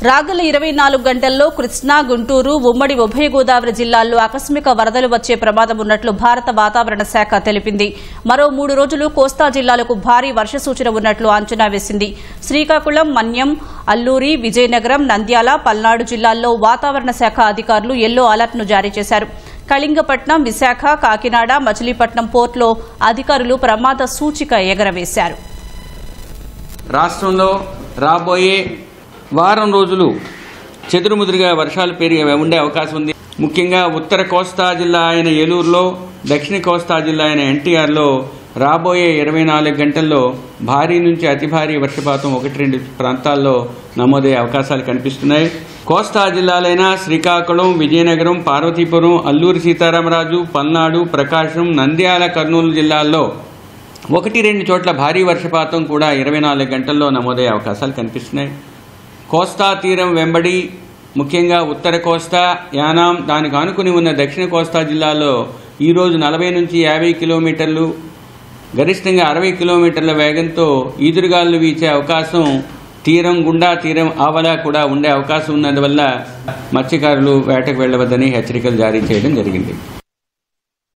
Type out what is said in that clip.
రాగల 24 గంటల్లో కృష్ణా, గుంటూరు, ఉమ్మడి ఉభయ గోదావరి జిల్లాల్లో ఆకస్మిక వరదలు వచ్చే ప్రమాదం ఉన్నట్లు భారత వాతావరణ శాఖ తెలిపింది. మరో 3 రోజులు కోస్తా జిల్లాలకు భారీ వర్ష సూచన ఉన్నట్లు అంచనా వేసింది. శ్రీకాకుళం, మన్యం, అల్లూరి, విజయనగరం, నంద్యాల, పల్నాడు జిల్లాల్లో వాతావరణ శాఖ అధికారులు యెల్లో అలర్ట్ను జారీ చేశారు. కళింగపట్నం, విశాఖ, కాకినాడ, మచిలీపట్నం పోర్టులో అధికారులు ప్రమాద సూచిక ఎగరవేశారు. రాష్ట్రంలో రాబోయే వారం రోజులు చెదురుముదురుగా వర్షాలు ఉండే అవకాశం ఉంది. ముఖ్యంగా ఉత్తర కోస్తా జిల్లా అయిన ఏలూరులో, దక్షిణ కోస్తా జిల్లా అయిన ఎన్టీఆర్లో రాబోయే 24 గంటల్లో భారీ నుంచి అతి భారీ వర్షపాతం 1-2 ప్రాంతాల్లో నమోదయ్యే అవకాశాలు కనిపిస్తున్నాయి. కోస్తా జిల్లాలైన శ్రీకాకుళం, విజయనగరం, పార్వతీపురం, అల్లూరి సీతారామరాజు, పల్నాడు, ప్రకాశం, నంద్యాల, కర్నూలు జిల్లాల్లో 1-2 చోట్ల భారీ వర్షపాతం కూడా 24 గంటల్లో నమోదయ్యే అవకాశాలు కనిపిస్తున్నాయి. కోస్తా తీరం వెంబడి ముఖ్యంగా ఉత్తర కోస్తా, యానాం, దానికి ఆనుకుని ఉన్న దక్షిణ కోస్తా జిల్లాలో ఈరోజు 40 నుంచి 50 కిలోమీటర్లు, గరిష్టంగా 60 కిలోమీటర్ల వేగంతో ఈదురుగాలు వీచే అవకాశం, తీరం గుండా తీరం ఆవల కూడా ఉండే అవకాశం ఉన్నందువల్ల మత్స్యకారులు వేటకు వెళ్లవద్దని హెచ్చరికలు జారీ చేయడం జరిగింది.